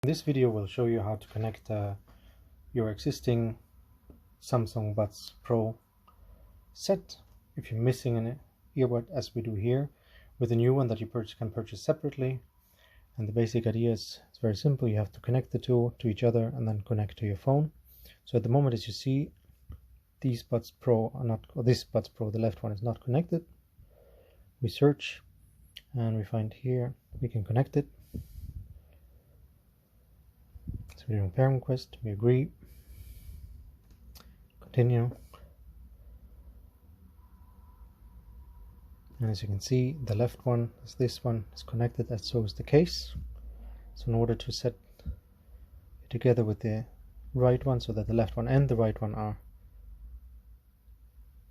This video will show you how to connect your existing Samsung Buds Pro set, if you're missing an earbud as we do here, with a new one that you can purchase separately. And the basic idea is it's very simple. You have to connect the two to each other and then connect to your phone. So at the moment, as you see, these Buds Pro are not, or this Buds Pro, the left one, is not connected. We search and we find here we can connect it. So we do a pair request, we agree, continue, and as you can see, the left one, as this one, is connected, as so is the case. So in order to set it together with the right one, so that the left one and the right one are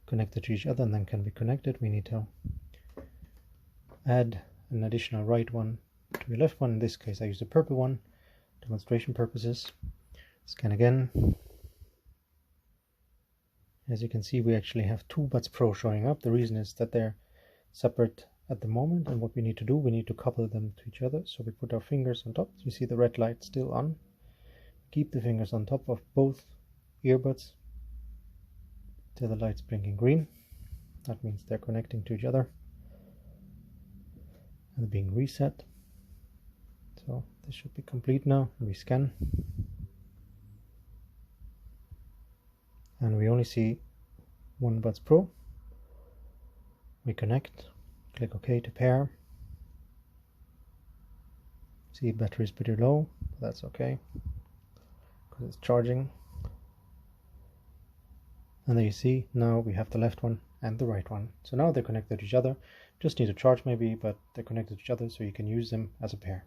connected to each other and then can be connected, we need to add an additional right one to your left one. In this case I use the purple one, demonstration purposes. Scan again. As you can see, we actually have two Buds Pro showing up. The reason is that they're separate at the moment, and what we need to do, we need to couple them to each other. So we put our fingers on top. You see the red light still on. Keep the fingers on top of both earbuds till the light's blinking green. That means they're connecting to each other and being reset. So this should be complete now. We scan and we only see one Buds Pro. We connect, click OK to pair. See, battery is pretty low, but that's okay because it's charging. And there you see, now we have the left one and the right one. So now they're connected to each other. Just need to charge maybe, but they're connected to each other, so you can use them as a pair.